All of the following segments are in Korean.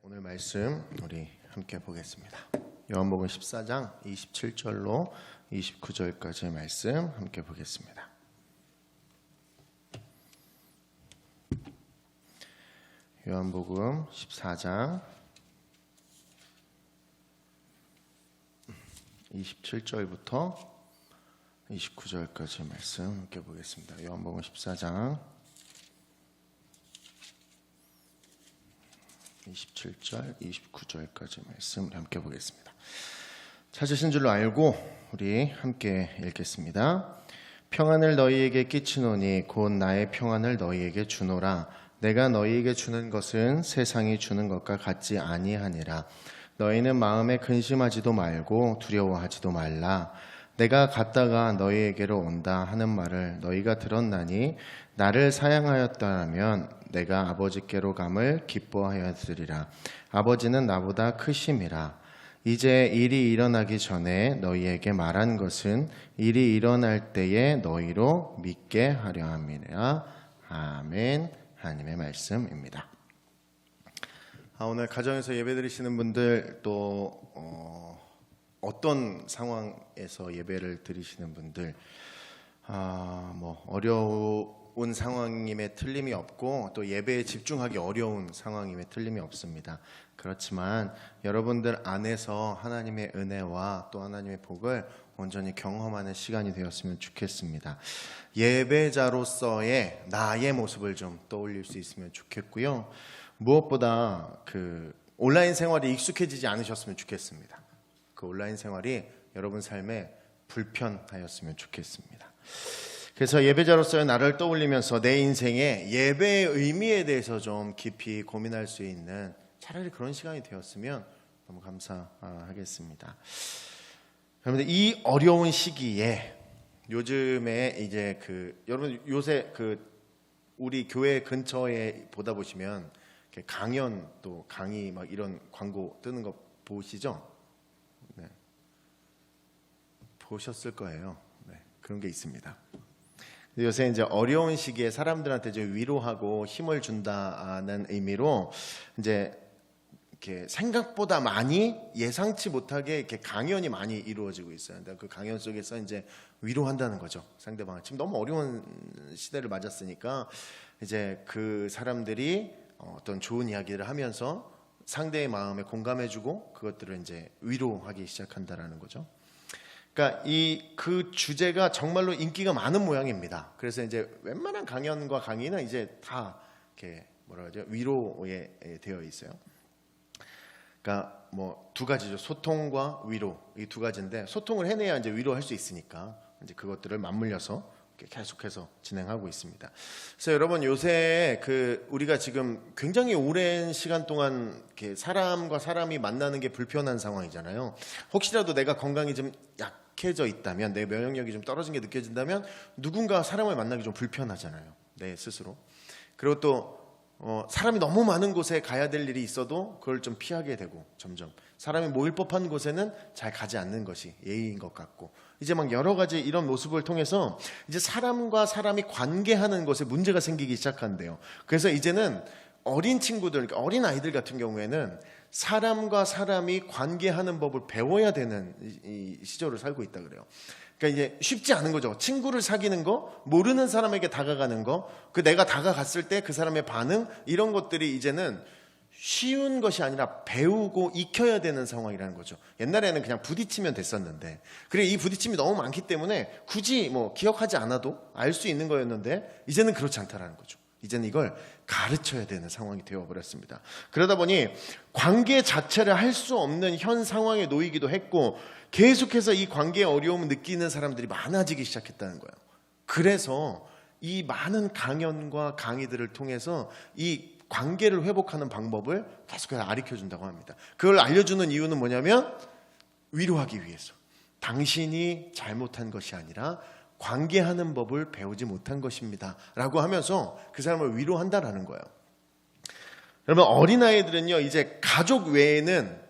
오늘 말씀 우리 함께 보겠습니다. 요한복음 14장 27절로 29절까지의 말씀 함께 보겠습니다. 요한복음 14장 27절부터 29절까지의 말씀 함께 보겠습니다. 요한복음 14장 27절, 29절까지 말씀 함께 보겠습니다. 찾으신 줄로 알고 우리 함께 읽겠습니다. 평안을 너희에게 끼치노니 곧 나의 평안을 너희에게 주노라. 내가 너희에게 주는 것은 세상이 주는 것과 같지 아니하니라. 너희는 마음에 근심하지도 말고 두려워하지도 말라. 내가 갔다가 너희에게로 온다 하는 말을 너희가 들었나니 나를 사랑하였다면 내가 아버지께로 감을 기뻐하였으리라. 아버지는 나보다 크심이라. 이제 일이 일어나기 전에 너희에게 말한 것은 일이 일어날 때에 너희로 믿게 하려 함이라. 아멘. 하나님의 말씀입니다. 오늘 가정에서 예배드리시는 분들 또 어떤 상황에서 예배를 드리시는 분들 어려운 상황임에 틀림이 없고 또 예배에 집중하기 어려운 상황임에 틀림이 없습니다. 그렇지만 여러분들 안에서 하나님의 은혜와 또 하나님의 복을 온전히 경험하는 시간이 되었으면 좋겠습니다. 예배자로서의 나의 모습을 좀 떠올릴 수 있으면 좋겠고요. 무엇보다 온라인 생활이 익숙해지지 않으셨으면 좋겠습니다. 그 온라인 생활이 여러분 삶에 불편하였으면 좋겠습니다. 그래서 예배자로서의 나를 떠올리면서 내 인생의 예배의 의미에 대해서 좀 깊이 고민할 수 있는 차라리 그런 시간이 되었으면 너무 감사하겠습니다. 여러분들 이 어려운 시기에 요즘에 이제 여러분 요새 우리 교회 근처에 보다 보시면 강연 또 강의 막 이런 광고 뜨는 거 보시죠? 네. 보셨을 거예요. 네. 그런 게 있습니다. 요새 이제 어려운 시기에 사람들한테 좀 위로하고 힘을 준다는 의미로 이제 이렇게 생각보다 많이 예상치 못하게 이렇게 강연이 많이 이루어지고 있어요. 그 강연 속에서 이제 위로한다는 거죠. 상대방을. 지금 너무 어려운 시대를 맞았으니까 이제 그 사람들이 어떤 좋은 이야기를 하면서 상대의 마음에 공감해주고 그것들을 이제 위로하기 시작한다라는 거죠. 그러니까 그 주제가 정말로 인기가 많은 모양입니다. 그래서 이제 웬만한 강연과 강의는 이제 다 이렇게 위로에 되어 있어요. 그러니까 두 가지죠. 소통과 위로 이 두 가지인데 소통을 해내야 이제 위로할 수 있으니까 이제 그것들을 맞물려서 계속해서 진행하고 있습니다. 그래서 여러분 요새 우리가 지금 굉장히 오랜 시간 동안 이렇게 사람과 사람이 만나는 게 불편한 상황이잖아요. 혹시라도 내가 건강이 좀 약해져 있다면 내 면역력이 좀 떨어진 게 느껴진다면 누군가 사람을 만나기 좀 불편하잖아요. 내 스스로. 그리고 또 사람이 너무 많은 곳에 가야 될 일이 있어도 그걸 좀 피하게 되고 점점 사람이 모일 법한 곳에는 잘 가지 않는 것이 예의인 것 같고 이제 막 여러 가지 이런 모습을 통해서 이제 사람과 사람이 관계하는 것에 문제가 생기기 시작한대요. 그래서 이제는 어린 친구들, 그러니까 어린 아이들 같은 경우에는 사람과 사람이 관계하는 법을 배워야 되는 이 시절을 살고 있다 그래요. 그러니까 이제 쉽지 않은 거죠. 친구를 사귀는 거, 모르는 사람에게 다가가는 거, 내가 다가갔을 때 그 사람의 반응 이런 것들이 이제는 쉬운 것이 아니라 배우고 익혀야 되는 상황이라는 거죠. 옛날에는 그냥 부딪히면 됐었는데 그리고 이 부딪힘이 너무 많기 때문에 굳이 기억하지 않아도 알 수 있는 거였는데 이제는 그렇지 않다라는 거죠. 이제는 이걸 가르쳐야 되는 상황이 되어버렸습니다. 그러다 보니 관계 자체를 할 수 없는 현 상황에 놓이기도 했고 계속해서 이 관계의 어려움을 느끼는 사람들이 많아지기 시작했다는 거예요. 그래서 이 많은 강연과 강의들을 통해서 이 관계를 회복하는 방법을 계속해서 가르쳐준다고 합니다. 그걸 알려주는 이유는 뭐냐면 위로하기 위해서. 당신이 잘못한 것이 아니라 관계하는 법을 배우지 못한 것입니다 라고 하면서 그 사람을 위로한다라는 거예요. 여러분 어린아이들은요 이제 가족 외에는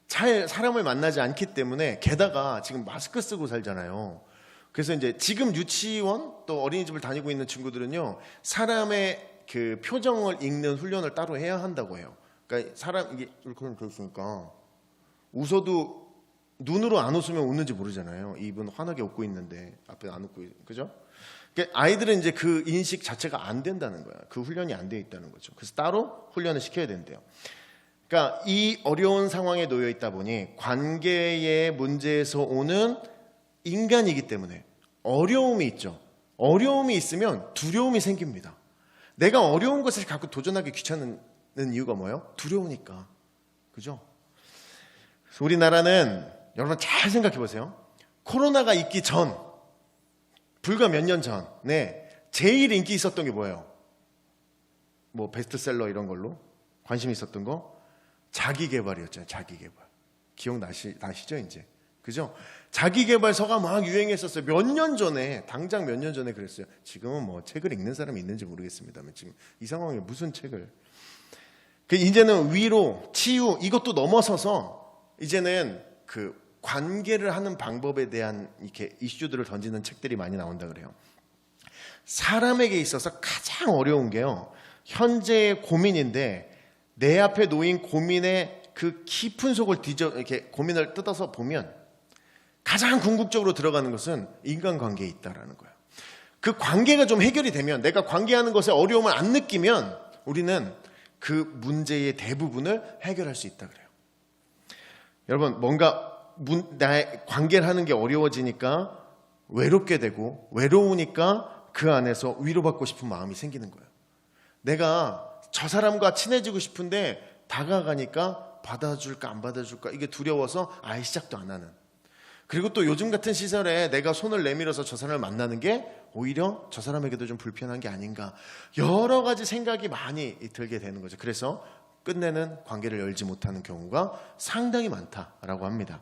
잘 사람을 만나지 않기 때문에 게다가 지금 마스크 쓰고 살잖아요. 그래서 이제 지금 유치원 또 어린이집을 다니고 있는 친구들은요 사람의 그 표정을 읽는 훈련을 따로 해야 한다고 해요. 그러니까 사람 이게 이렇게 돼 있으니까 웃어도 눈으로 안 웃으면 웃는지 모르잖아요. 입은 환하게 웃고 있는데 앞에 안 웃고, 그죠? 그러니까 아이들은 이제 그 인식 자체가 안 된다는 거야. 그 훈련이 안 돼 있다는 거죠. 그래서 따로 훈련을 시켜야 된대요. 그러니까 이 어려운 상황에 놓여 있다 보니 관계의 문제에서 오는 인간이기 때문에 어려움이 있죠. 어려움이 있으면 두려움이 생깁니다. 내가 어려운 것을 갖고 도전하기 귀찮은 이유가 뭐예요? 두려우니까. 그죠? 그래서 우리나라는 여러분 잘 생각해 보세요. 코로나가 있기 전, 불과 몇 년 전에 제일 인기 있었던 게 뭐예요? 뭐 베스트셀러 이런 걸로 관심 있었던 거? 자기개발이었잖아요. 자기개발. 기억나시죠 이제? 그죠? 자기개발서가 막 유행했었어요. 몇 년 전에, 당장 몇 년 전에 그랬어요. 지금은 뭐 책을 읽는 사람이 있는지 모르겠습니다만 지금 이 상황에 무슨 책을. 이제는 위로, 치유 이것도 넘어서서 이제는 그 관계를 하는 방법에 대한 이렇게 이슈들을 던지는 책들이 많이 나온다 그래요. 사람에게 있어서 가장 어려운 게요. 현재의 고민인데 내 앞에 놓인 고민의 그 깊은 속을 이렇게 고민을 뜯어서 보면 가장 궁극적으로 들어가는 것은 인간관계에 있다라는 거예요. 그 관계가 좀 해결이 되면 내가 관계하는 것에 어려움을 안 느끼면 우리는 그 문제의 대부분을 해결할 수 있다 그래요. 여러분 뭔가 나의 관계를 하는 게 어려워지니까 외롭게 되고 외로우니까 그 안에서 위로받고 싶은 마음이 생기는 거예요. 내가 저 사람과 친해지고 싶은데 다가가니까 받아줄까 안 받아줄까 이게 두려워서 아예 시작도 안 하는. 그리고 또 요즘 같은 시절에 내가 손을 내밀어서 저 사람을 만나는 게 오히려 저 사람에게도 좀 불편한 게 아닌가 여러 가지 생각이 많이 들게 되는 거죠. 그래서 끝내는 관계를 열지 못하는 경우가 상당히 많다라고 합니다.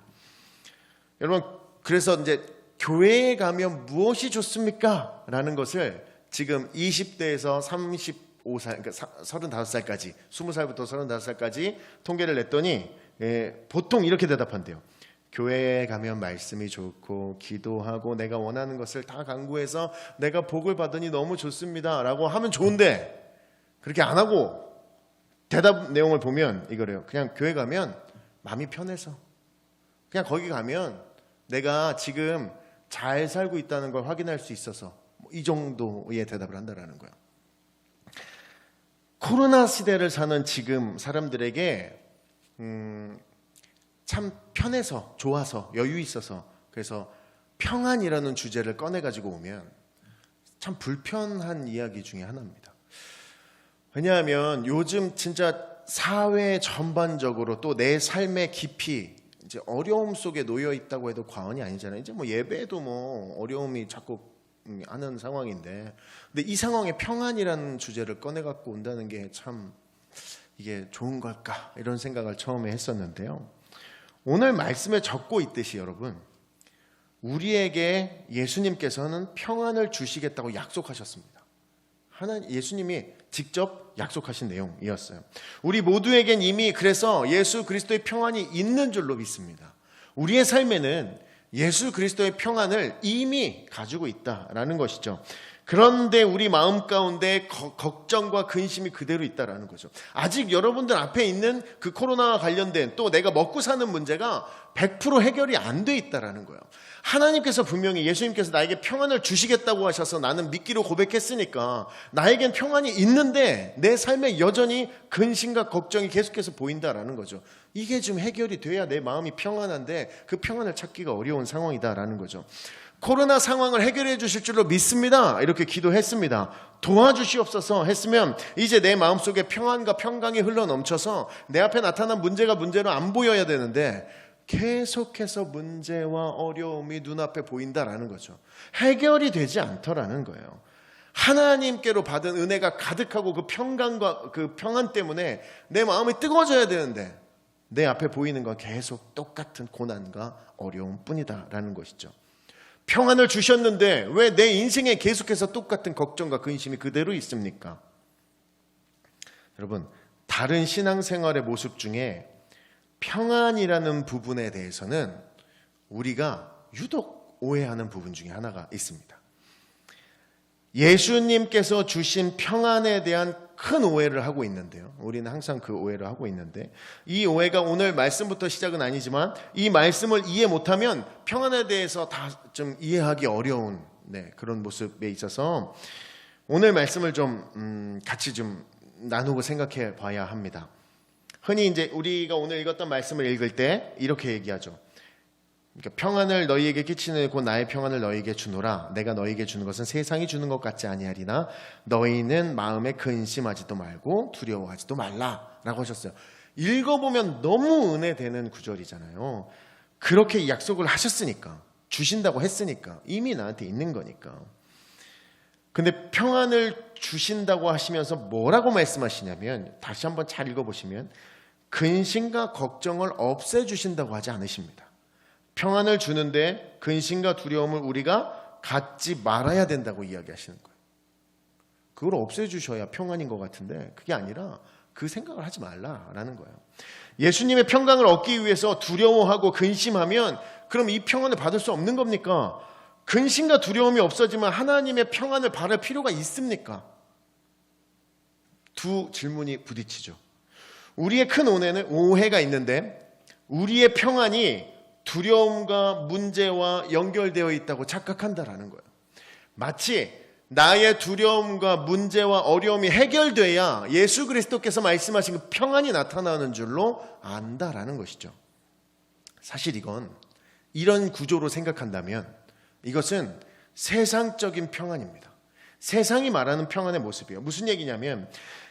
여러분 그래서 이제 교회에 가면 무엇이 좋습니까? 라는 것을 지금 20대에서 35살, 그러니까 35살까지 20살부터 35살까지 통계를 냈더니 보통 이렇게 대답한대요. 교회에 가면 말씀이 좋고 기도하고 내가 원하는 것을 다 간구해서 내가 복을 받으니 너무 좋습니다 라고 하면 좋은데 그렇게 안 하고 대답 내용을 보면 이거래요. 그냥 교회 가면 마음이 편해서 그냥 거기 가면 내가 지금 잘 살고 있다는 걸 확인할 수 있어서 이 정도의 대답을 한다라는 거예요. 코로나 시대를 사는 지금 사람들에게 참 편해서 좋아서 여유 있어서 그래서 평안이라는 주제를 꺼내가지고 오면 참 불편한 이야기 중에 하나입니다. 왜냐하면 요즘 진짜 사회 전반적으로 또 내 삶의 깊이 이제 어려움 속에 놓여 있다고 해도 과언이 아니잖아요. 이제 뭐 예배도 뭐 어려움이 자꾸 하는 상황인데, 근데 이 상황에 평안이라는 주제를 꺼내 갖고 온다는 게 참 이게 좋은 걸까 이런 생각을 처음에 했었는데요. 오늘 말씀에 적고 있듯이 여러분 우리에게 예수님께서는 평안을 주시겠다고 약속하셨습니다. 예수님이 직접 약속하신 내용이었어요. 우리 모두에겐 이미 그래서 예수 그리스도의 평안이 있는 줄로 믿습니다. 우리의 삶에는 예수 그리스도의 평안을 이미 가지고 있다라는 것이죠. 그런데 우리 마음 가운데 걱정과 근심이 그대로 있다라는 거죠. 아직 여러분들 앞에 있는 그 코로나와 관련된 또 내가 먹고 사는 문제가 100% 해결이 안 돼 있다라는 거예요. 하나님께서 분명히 예수님께서 나에게 평안을 주시겠다고 하셔서 나는 믿기로 고백했으니까 나에겐 평안이 있는데 내 삶에 여전히 근심과 걱정이 계속해서 보인다라는 거죠. 이게 좀 해결이 돼야 내 마음이 평안한데 그 평안을 찾기가 어려운 상황이다라는 거죠. 코로나 상황을 해결해 주실 줄로 믿습니다. 이렇게 기도했습니다. 도와주시옵소서 했으면 이제 내 마음속에 평안과 평강이 흘러넘쳐서 내 앞에 나타난 문제가 문제로 안 보여야 되는데 계속해서 문제와 어려움이 눈앞에 보인다라는 거죠. 해결이 되지 않더라는 거예요. 하나님께로 받은 은혜가 가득하고 그 평강과 그 평안 때문에 내 마음이 뜨거워져야 되는데 내 앞에 보이는 건 계속 똑같은 고난과 어려움 뿐이다라는 것이죠. 평안을 주셨는데 왜 내 인생에 계속해서 똑같은 걱정과 근심이 그대로 있습니까? 여러분, 다른 신앙생활의 모습 중에 평안이라는 부분에 대해서는 우리가 유독 오해하는 부분 중에 하나가 있습니다. 예수님께서 주신 평안에 대한 큰 오해를 하고 있는데요. 우리는 항상 그 오해를 하고 있는데, 이 오해가 오늘 말씀부터 시작은 아니지만 이 말씀을 이해 못하면 평안에 대해서 다 좀 이해하기 어려운 그런 모습에 있어서 오늘 말씀을 좀 같이 좀 나누고 생각해 봐야 합니다. 흔히 이제 우리가 오늘 읽었던 말씀을 읽을 때 이렇게 얘기하죠. 그러니까 평안을 너희에게 끼치는 곧 나의 평안을 너희에게 주노라. 내가 너희에게 주는 것은 세상이 주는 것 같지 아니하리나 너희는 마음에 근심하지도 말고 두려워하지도 말라라고 하셨어요. 읽어보면 너무 은혜되는 구절이잖아요. 그렇게 약속을 하셨으니까, 주신다고 했으니까, 이미 나한테 있는 거니까. 근데 평안을 주신다고 하시면서 뭐라고 말씀하시냐면, 다시 한번 잘 읽어보시면 근심과 걱정을 없애주신다고 하지 않으십니다. 평안을 주는데 근심과 두려움을 우리가 갖지 말아야 된다고 이야기하시는 거예요. 그걸 없애주셔야 평안인 것 같은데 그게 아니라 그 생각을 하지 말라라는 거예요. 예수님의 평강을 얻기 위해서 두려워하고 근심하면 그럼 이 평안을 받을 수 없는 겁니까? 근심과 두려움이 없어지면 하나님의 평안을 바랄 필요가 있습니까? 두 질문이 부딪히죠. 우리의 큰 오해가 있는데 우리의 평안이 두려움과 문제와 연결되어 있다고 착각한다라는 거예요. 마치 나의 두려움과 문제와 어려움이 해결돼야 예수 그리스도께서 말씀하신 그 평안이 나타나는 줄로 안다라는 것이죠. 사실 이런 구조로 생각한다면 이것은 세상적인 평안입니다. 세상이 말하는 평안의 모습이에요. 무슨 얘기냐면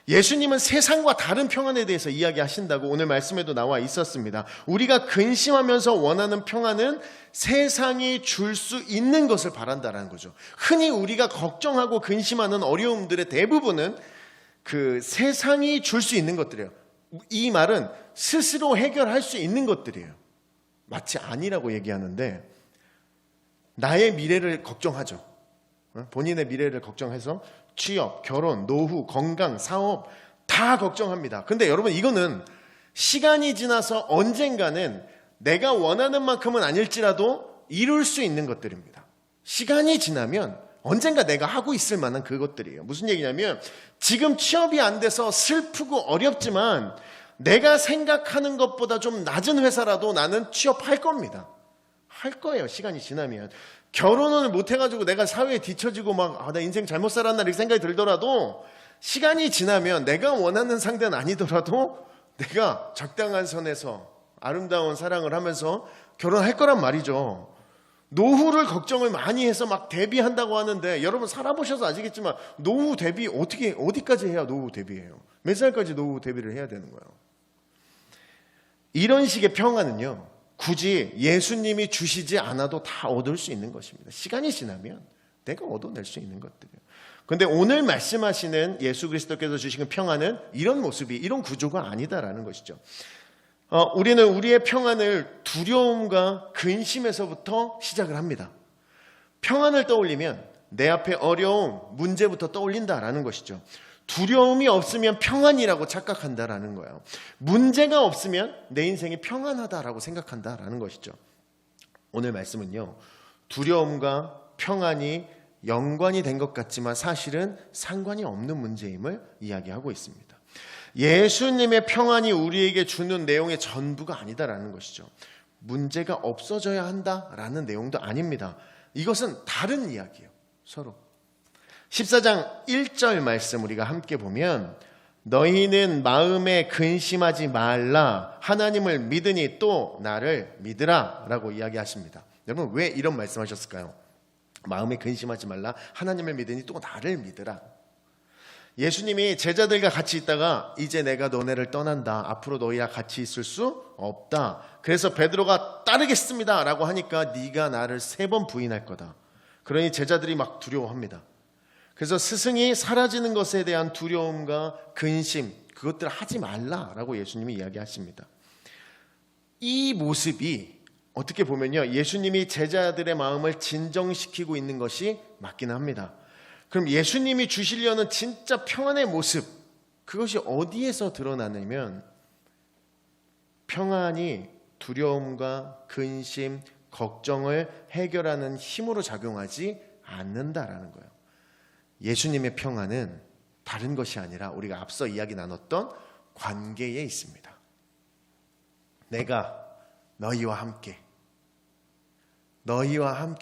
예수님은 세상과 다른 평안에 대해서 이야기하신다고 오늘 말씀에도 나와 있었습니다. 우리가 근심하면서 원하는 평안은 세상이 줄 수 있는 것을 바란다는 거죠. 흔히 우리가 걱정하고 근심하는 어려움들의 대부분은 그 세상이 줄 수 있는 것들이에요. 이 말은 스스로 해결할 수 있는 것들이에요. 마치 아니라고 얘기하는데 나의 미래를 걱정하죠. 본인의 미래를 걱정해서 취업, 결혼, 노후, 건강, 사업 다 걱정합니다. 근데 여러분 이거는 시간이 지나서 언젠가는 내가 원하는 만큼은 아닐지라도 이룰 수 있는 것들입니다. 시간이 지나면 언젠가 내가 하고 있을 만한 그것들이에요. 무슨 얘기냐면 지금 취업이 안 돼서 슬프고 어렵지만 내가 생각하는 것보다 좀 낮은 회사라도 나는 취업할 겁니다. 할 거예요. 시간이 지나면. 결혼을 못 해가지고 내가 사회에 뒤처지고 나 인생 잘못 살았나 이렇게 생각이 들더라도 시간이 지나면 내가 원하는 상대는 아니더라도 내가 적당한 선에서 아름다운 사랑을 하면서 결혼할 거란 말이죠. 노후를 걱정을 많이 해서 막 대비한다고 하는데 여러분 살아보셔서 아시겠지만 노후 대비 어디까지 해야 노후 대비해요? 몇 살까지 노후 대비를 해야 되는 거예요? 이런 식의 평안은요. 굳이 예수님이 주시지 않아도 다 얻을 수 있는 것입니다. 시간이 지나면 내가 얻어낼 수 있는 것들이에요. 그런데 오늘 말씀하시는 예수 그리스도께서 주시는 평안은 이런 모습이 이런 구조가 아니다라는 것이죠. 우리는 우리의 평안을 두려움과 근심에서부터 시작을 합니다. 평안을 떠올리면 내 앞에 어려움, 문제부터 떠올린다라는 것이죠. 두려움이 없으면 평안이라고 착각한다라는 거예요. 문제가 없으면 내 인생이 평안하다라고 생각한다라는 것이죠. 오늘 말씀은요. 두려움과 평안이 연관이 된 것 같지만 사실은 상관이 없는 문제임을 이야기하고 있습니다. 예수님의 평안이 우리에게 주는 내용의 전부가 아니다라는 것이죠. 문제가 없어져야 한다라는 내용도 아닙니다. 이것은 다른 이야기예요. 서로. 14장 1절 말씀 우리가 함께 보면 너희는 마음에 근심하지 말라 하나님을 믿으니 또 나를 믿으라 라고 이야기하십니다. 여러분 왜 이런 말씀하셨을까요? 마음에 근심하지 말라 하나님을 믿으니 또 나를 믿으라. 예수님이 제자들과 같이 있다가 이제 내가 너네를 떠난다. 앞으로 너희와 같이 있을 수 없다. 그래서 베드로가 따르겠습니다 라고 하니까 네가 나를 3번 부인할 거다. 그러니 제자들이 막 두려워합니다. 그래서 스승이 사라지는 것에 대한 두려움과 근심 그것들을 하지 말라라고 예수님이 이야기하십니다. 이 모습이 어떻게 보면요. 예수님이 제자들의 마음을 진정시키고 있는 것이 맞긴 합니다. 그럼 예수님이 주시려는 진짜 평안의 모습 그것이 어디에서 드러나냐면 평안이 두려움과 근심, 걱정을 해결하는 힘으로 작용하지 않는다라는 거예요. 예수님의 평안은 다른 것이 아니라 우리가 앞서 이야기 나눴던 관계에 있습니다. 내가 너희와 함께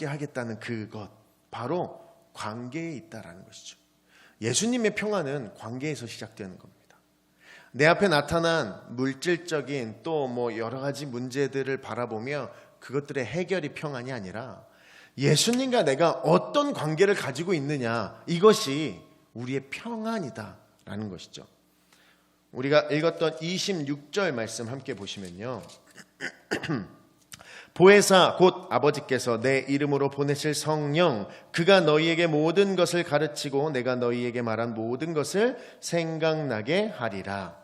하겠다는 그것, 바로 관계에 있다라는 것이죠. 예수님의 평안은 관계에서 시작되는 겁니다. 내 앞에 나타난 물질적인 또 여러 가지 문제들을 바라보며 그것들의 해결이 평안이 아니라 예수님과 내가 어떤 관계를 가지고 있느냐, 이것이 우리의 평안이다라는 것이죠. 우리가 읽었던 26절 말씀 함께 보시면요. 보혜사 곧 아버지께서 내 이름으로 보내실 성령, 그가 너희에게 모든 것을 가르치고 내가 너희에게 말한 모든 것을 생각나게 하리라.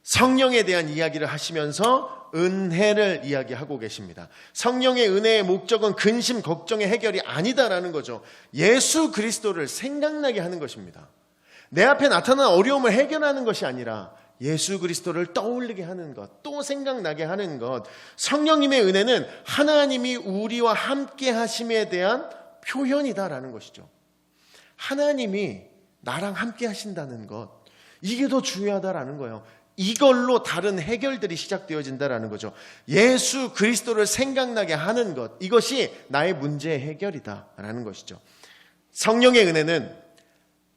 성령에 대한 이야기를 하시면서 은혜를 이야기하고 계십니다. 성령의 은혜의 목적은 근심, 걱정의 해결이 아니다라는 거죠. 예수 그리스도를 생각나게 하는 것입니다. 내 앞에 나타난 어려움을 해결하는 것이 아니라 예수 그리스도를 떠올리게 하는 것, 또 생각나게 하는 것. 성령님의 은혜는 하나님이 우리와 함께 하심에 대한 표현이다라는 것이죠. 하나님이 나랑 함께 하신다는 것, 이게 더 중요하다라는 거예요. 이걸로 다른 해결들이 시작되어진다라는 거죠. 예수 그리스도를 생각나게 하는 것, 이것이 나의 문제의 해결이다라는 것이죠. 성령의 은혜는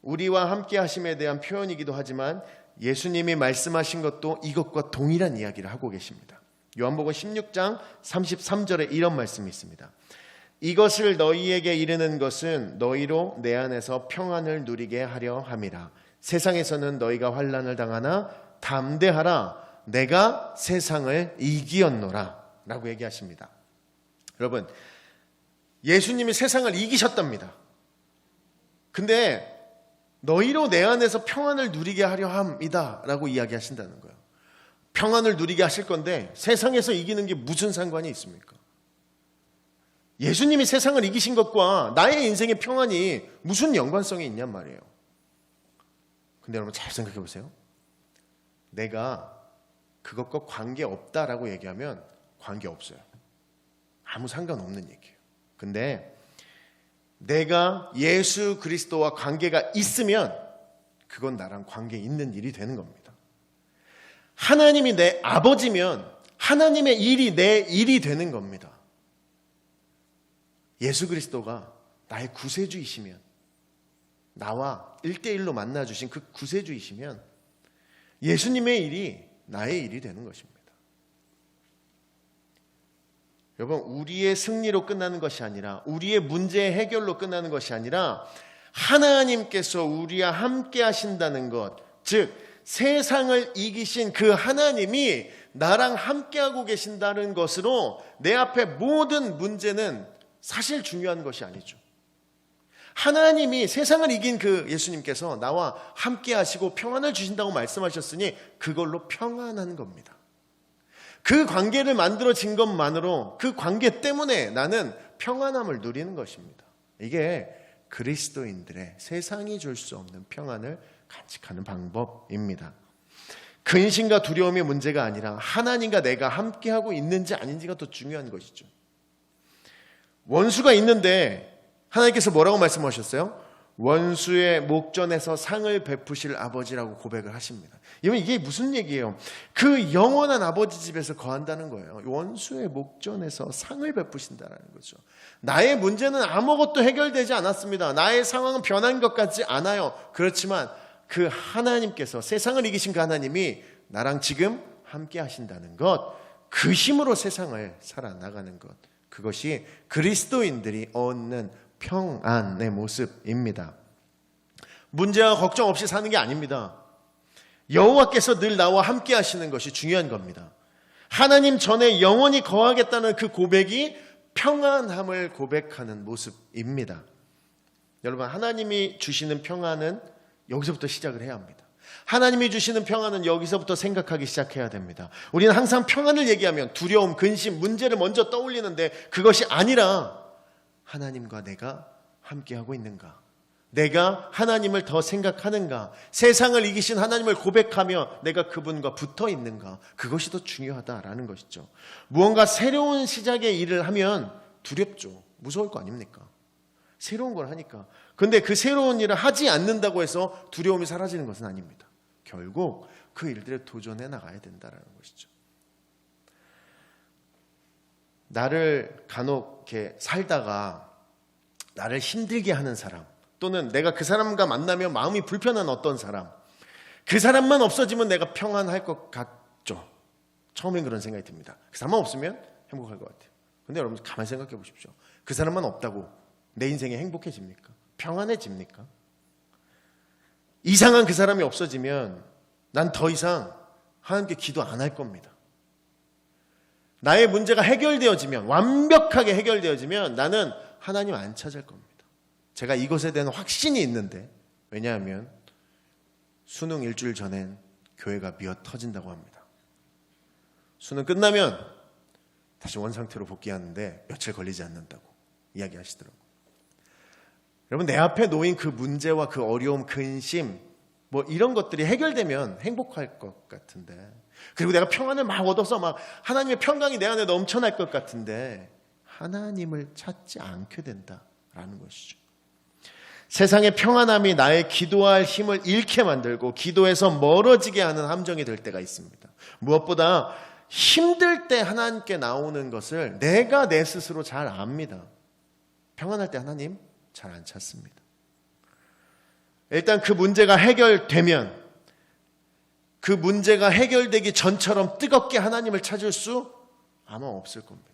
우리와 함께 하심에 대한 표현이기도 하지만 예수님이 말씀하신 것도 이것과 동일한 이야기를 하고 계십니다. 요한복음 16장 33절에 이런 말씀이 있습니다. 이것을 너희에게 이르는 것은 너희로 내 안에서 평안을 누리게 하려 함이라. 세상에서는 너희가 환난을 당하나 담대하라, 내가 세상을 이기었노라 라고 얘기하십니다. 여러분, 예수님이 세상을 이기셨답니다. 근데 너희로 내 안에서 평안을 누리게 하려 함이다 라고 이야기하신다는 거예요. 평안을 누리게 하실 건데 세상에서 이기는 게 무슨 상관이 있습니까? 예수님이 세상을 이기신 것과 나의 인생의 평안이 무슨 연관성이 있냔 말이에요. 근데 여러분 잘 생각해 보세요. 내가 그것과 관계없다라고 얘기하면 관계없어요. 아무 상관없는 얘기예요. 근데 내가 예수 그리스도와 관계가 있으면 그건 나랑 관계 있는 일이 되는 겁니다. 하나님이 내 아버지면 하나님의 일이 내 일이 되는 겁니다. 예수 그리스도가 나의 구세주이시면, 나와 1대1로 만나주신 그 구세주이시면 예수님의 일이 나의 일이 되는 것입니다. 여러분, 우리의 승리로 끝나는 것이 아니라, 우리의 문제의 해결로 끝나는 것이 아니라 하나님께서 우리와 함께 하신다는 것, 즉 세상을 이기신 그 하나님이 나랑 함께하고 계신다는 것으로 내 앞에 모든 문제는 사실 중요한 것이 아니죠. 하나님이 세상을 이긴 그 예수님께서 나와 함께 하시고 평안을 주신다고 말씀하셨으니 그걸로 평안한 겁니다. 그 관계를 만들어진 것만으로, 그 관계 때문에 나는 평안함을 누리는 것입니다. 이게 그리스도인들의 세상이 줄 수 없는 평안을 간직하는 방법입니다. 근심과 두려움의 문제가 아니라 하나님과 내가 함께하고 있는지 아닌지가 더 중요한 것이죠. 원수가 있는데 하나님께서 뭐라고 말씀하셨어요? 원수의 목전에서 상을 베푸실 아버지라고 고백을 하십니다. 이게 무슨 얘기예요? 그 영원한 아버지 집에서 거한다는 거예요. 원수의 목전에서 상을 베푸신다는 거죠. 나의 문제는 아무것도 해결되지 않았습니다. 나의 상황은 변한 것 같지 않아요. 그렇지만 그 하나님께서, 세상을 이기신 그 하나님이 나랑 지금 함께 하신다는 것, 그 힘으로 세상을 살아나가는 것, 그것이 그리스도인들이 얻는 평안의 모습입니다. 문제와 걱정 없이 사는 게 아닙니다. 여호와께서 늘 나와 함께 하시는 것이 중요한 겁니다. 하나님 전에 영원히 거하겠다는 그 고백이 평안함을 고백하는 모습입니다. 여러분, 하나님이 주시는 평안은 여기서부터 시작을 해야 합니다. 하나님이 주시는 평안은 여기서부터 생각하기 시작해야 됩니다. 우리는 항상 평안을 얘기하면 두려움, 근심, 문제를 먼저 떠올리는데 그것이 아니라 하나님과 내가 함께하고 있는가? 내가 하나님을 더 생각하는가? 세상을 이기신 하나님을 고백하며 내가 그분과 붙어 있는가? 그것이 더 중요하다라는 것이죠. 무언가 새로운 시작의 일을 하면 두렵죠. 무서울 거 아닙니까? 새로운 걸 하니까. 근데 그 새로운 일을 하지 않는다고 해서 두려움이 사라지는 것은 아닙니다. 결국 그 일들에 도전해 나가야 된다는 것이죠. 나를 간혹 이렇게 살다가 나를 힘들게 하는 사람, 또는 내가 그 사람과 만나면 마음이 불편한 어떤 사람, 그 사람만 없어지면 내가 평안할 것 같죠. 처음엔 그런 생각이 듭니다. 그 사람만 없으면 행복할 것 같아요. 근데 여러분 가만히 생각해 보십시오. 그 사람만 없다고 내 인생이 행복해집니까? 평안해집니까? 이상한 그 사람이 없어지면 난 더 이상 하나님께 기도 안 할 겁니다. 나의 문제가 해결되어지면, 완벽하게 해결되어지면 나는 하나님 안 찾을 겁니다. 제가 이것에 대한 확신이 있는데, 왜냐하면 수능 일주일 전엔 교회가 미어 터진다고 합니다. 수능 끝나면 다시 원상태로 복귀하는데 며칠 걸리지 않는다고 이야기하시더라고요. 여러분, 내 앞에 놓인 그 문제와 그 어려움, 근심, 뭐 이런 것들이 해결되면 행복할 것 같은데, 그리고 내가 평안을 막 얻어서 막 하나님의 평강이 내 안에 넘쳐날 것 같은데 하나님을 찾지 않게 된다라는 것이죠. 세상의 평안함이 나의 기도할 힘을 잃게 만들고 기도에서 멀어지게 하는 함정이 될 때가 있습니다. 무엇보다 힘들 때 하나님께 나오는 것을 내가 내 스스로 잘 압니다. 평안할 때 하나님 잘 안 찾습니다. 일단 그 문제가 해결되면 그 문제가 해결되기 전처럼 뜨겁게 하나님을 찾을 수 아마 없을 겁니다.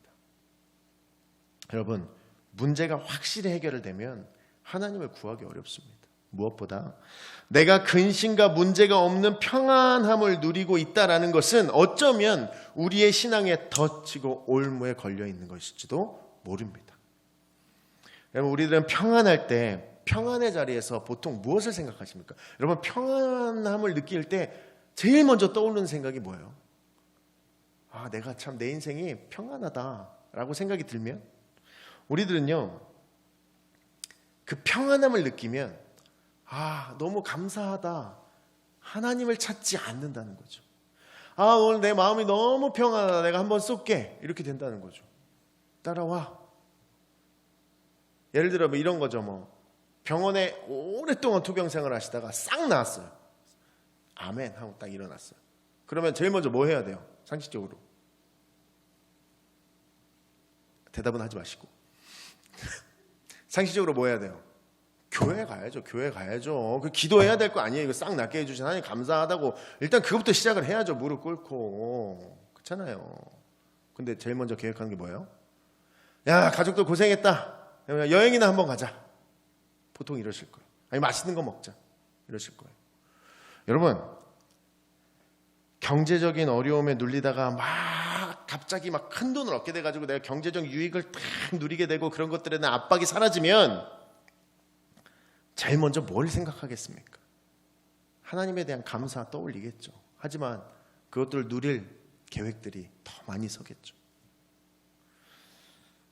여러분, 문제가 확실히 해결되면 하나님을 구하기 어렵습니다. 무엇보다 내가 근심과 문제가 없는 평안함을 누리고 있다는 것은 어쩌면 우리의 신앙의 덫이고 올무에 걸려 있는 것일지도 모릅니다. 여러분, 우리들은 평안할 때 평안의 자리에서 보통 무엇을 생각하십니까? 여러분, 평안함을 느낄 때 제일 먼저 떠오르는 생각이 뭐예요? 아, 내가 참 내 인생이 평안하다라고 생각이 들면 우리들은요, 그 평안함을 느끼면 아, 너무 감사하다, 하나님을 찾지 않는다는 거죠. 아, 오늘 내 마음이 너무 평안하다, 내가 한번 쏠게, 이렇게 된다는 거죠. 따라와. 예를 들어 뭐 이런 거죠. 뭐 병원에 오랫동안 투병생활 하시다가 싹 나았어요. 아멘 하고 딱 일어났어요. 그러면 제일 먼저 뭐 해야 돼요? 상식적으로 대답은 하지 마시고 상식적으로 뭐 해야 돼요? 교회 가야죠. 교회 가야죠. 그 기도해야 될 거 아니에요. 이거 싹 낫게 해주신 하나님 감사하다고 일단 그것부터 시작을 해야죠. 무릎 꿇고. 그렇잖아요. 근데 제일 먼저 계획하는 게 뭐예요? 야, 가족들 고생했다, 여행이나 한번 가자. 보통 이러실 거예요. 아니, 맛있는 거 먹자, 이러실 거예요. 여러분, 경제적인 어려움에 눌리다가 막 갑자기 막 큰 돈을 얻게 돼가지고 내가 경제적 유익을 딱 누리게 되고 그런 것들에 대한 압박이 사라지면 제일 먼저 뭘 생각하겠습니까? 하나님에 대한 감사 떠올리겠죠. 하지만 그것들을 누릴 계획들이 더 많이 서겠죠.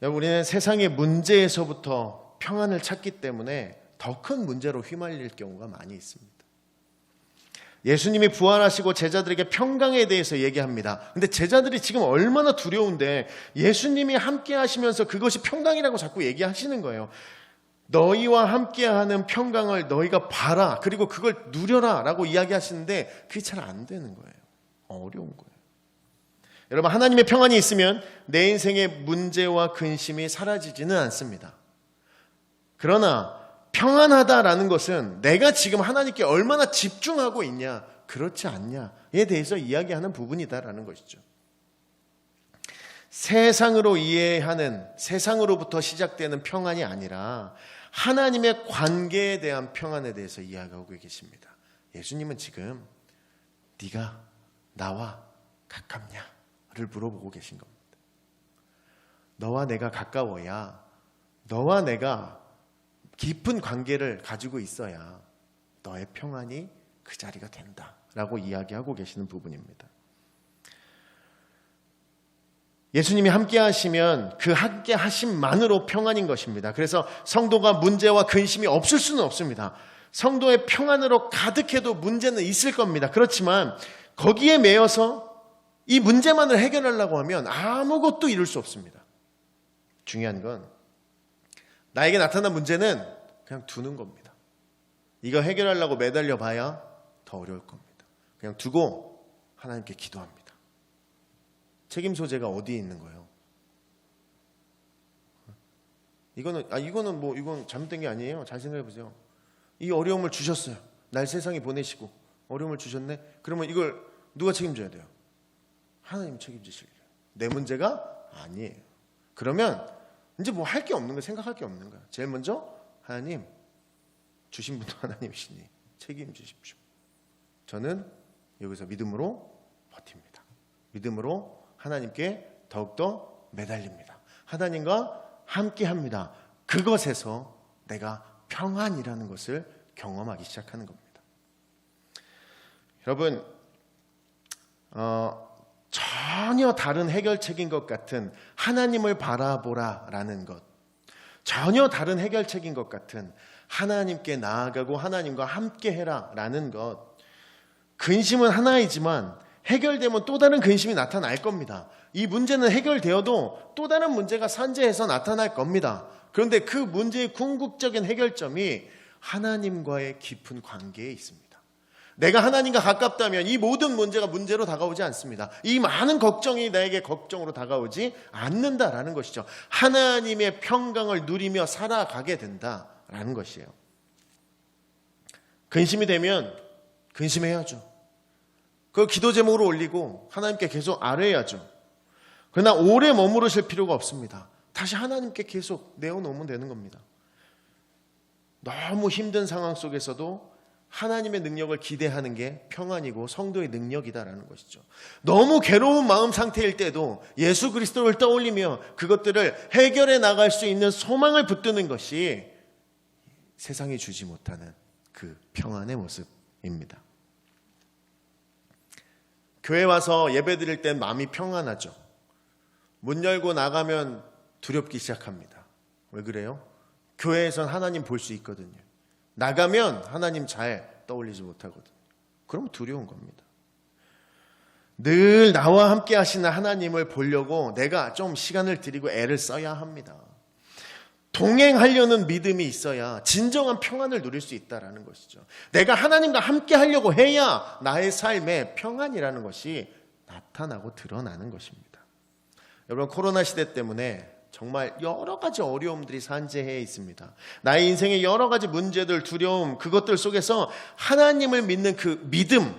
우리는 세상의 문제에서부터 평안을 찾기 때문에 더 큰 문제로 휘말릴 경우가 많이 있습니다. 예수님이 부활하시고 제자들에게 평강에 대해서 얘기합니다. 근데 제자들이 지금 얼마나 두려운데 예수님이 함께 하시면서 그것이 평강이라고 자꾸 얘기하시는 거예요. 너희와 함께하는 평강을 너희가 봐라, 그리고 그걸 누려라 라고 이야기하시는데 그게 잘 안 되는 거예요. 어려운 거예요. 여러분, 하나님의 평안이 있으면 내 인생의 문제와 근심이 사라지지는 않습니다. 그러나 평안하다라는 것은 내가 지금 하나님께 얼마나 집중하고 있냐, 그렇지 않냐에 대해서 이야기하는 부분이다라는 것이죠. 세상으로 이해하는, 세상으로부터 시작되는 평안이 아니라 하나님의 관계에 대한 평안에 대해서 이야기하고 계십니다. 예수님은 지금 네가 나와 가깝냐를 물어보고 계신 겁니다. 너와 내가 가까워야, 너와 내가 깊은 관계를 가지고 있어야 너의 평안이 그 자리가 된다라고 이야기하고 계시는 부분입니다. 예수님이 함께 하시면 그 함께 하심만으로 평안인 것입니다. 그래서 성도가 문제와 근심이 없을 수는 없습니다. 성도의 평안으로 가득해도 문제는 있을 겁니다. 그렇지만 거기에 매여서 이 문제만을 해결하려고 하면 아무것도 이룰 수 없습니다. 중요한 건 나에게 나타난 문제는 그냥 두는 겁니다. 이거 해결하려고 매달려 봐야 더 어려울 겁니다. 그냥 두고 하나님께 기도합니다. 책임 소재가 어디에 있는 거예요? 이건 잘못된 게 아니에요. 잘 생각해 보세요. 이 어려움을 주셨어요. 날 세상에 보내시고 어려움을 주셨네. 그러면 이걸 누가 책임져야 돼요? 하나님 책임지실래요. 내 문제가 아니에요. 그러면 이제 뭐 할 게 없는 거예요. 생각할 게 없는 거예요. 제일 먼저 하나님, 주신 분도 하나님이시니 책임지십시오. 저는 여기서 믿음으로 버팁니다. 믿음으로 하나님께 더욱더 매달립니다. 하나님과 함께합니다. 그것에서 내가 평안이라는 것을 경험하기 시작하는 겁니다. 여러분, 전혀 다른 해결책인 것 같은 하나님을 바라보라라는 것, 전혀 다른 해결책인 것 같은 하나님께 나아가고 하나님과 함께해라라는 것, 근심은 하나이지만 해결되면 또 다른 근심이 나타날 겁니다. 이 문제는 해결되어도 또 다른 문제가 산재해서 나타날 겁니다. 그런데 그 문제의 궁극적인 해결점이 하나님과의 깊은 관계에 있습니다. 내가 하나님과 가깝다면 이 모든 문제가 문제로 다가오지 않습니다. 이 많은 걱정이 나에게 걱정으로 다가오지 않는다라는 것이죠. 하나님의 평강을 누리며 살아가게 된다라는 것이에요. 근심이 되면 근심해야죠. 그걸 기도 제목으로 올리고 하나님께 계속 아뢰야죠. 그러나 오래 머무르실 필요가 없습니다. 다시 하나님께 계속 내어놓으면 되는 겁니다. 너무 힘든 상황 속에서도 하나님의 능력을 기대하는 게 평안이고 성도의 능력이다라는 것이죠. 너무 괴로운 마음 상태일 때도 예수 그리스도를 떠올리며 그것들을 해결해 나갈 수 있는 소망을 붙드는 것이 세상이 주지 못하는 그 평안의 모습입니다. 교회 와서 예배 드릴 땐 마음이 평안하죠. 문 열고 나가면 두렵기 시작합니다. 왜 그래요? 교회에선 하나님 볼 수 있거든요. 나가면 하나님 잘 떠올리지 못하거든요. 그럼 두려운 겁니다. 늘 나와 함께 하시는 하나님을 보려고 내가 좀 시간을 들이고 애를 써야 합니다. 동행하려는 믿음이 있어야 진정한 평안을 누릴 수 있다는 것이죠. 내가 하나님과 함께 하려고 해야 나의 삶에 평안이라는 것이 나타나고 드러나는 것입니다. 여러분, 코로나 시대 때문에 정말 여러 가지 어려움들이 산재해 있습니다. 나의 인생의 여러 가지 문제들, 두려움, 그것들 속에서 하나님을 믿는 그 믿음,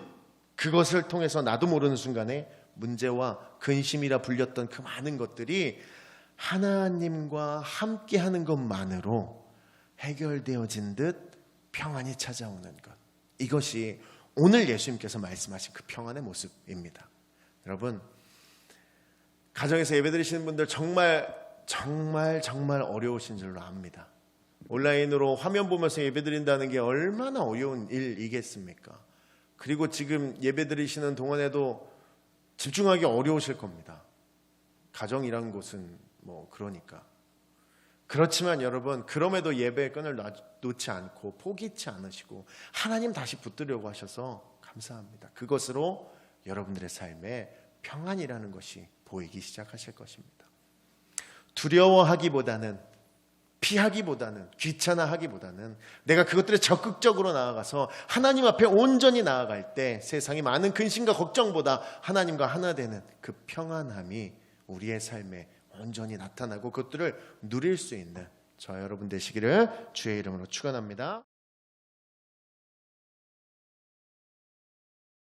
그것을 통해서 나도 모르는 순간에 문제와 근심이라 불렸던 그 많은 것들이 하나님과 함께하는 것만으로 해결되어진 듯 평안이 찾아오는 것, 이것이 오늘 예수님께서 말씀하신 그 평안의 모습입니다. 여러분, 가정에서 예배드리시는 분들 정말 어려우신 줄로 압니다. 온라인으로 화면 보면서 예배드린다는 게 얼마나 어려운 일이겠습니까? 그리고 지금 예배드리시는 동안에도 집중하기 어려우실 겁니다. 가정이란 곳은 그러니까. 그렇지만 여러분, 그럼에도 예배의 끈을 놓지 않고 포기치 않으시고 하나님 다시 붙들려고 하셔서 감사합니다. 그것으로 여러분들의 삶에 평안이라는 것이 보이기 시작하실 것입니다. 두려워하기보다는, 피하기보다는, 귀찮아하기보다는 내가 그것들에 적극적으로 나아가서 하나님 앞에 온전히 나아갈 때 세상의 많은 근심과 걱정보다 하나님과 하나 되는 그 평안함이 우리의 삶에 온전히 나타나고 그것들을 누릴 수 있는 저 여러분 되시기를 주의 이름으로 축원합니다.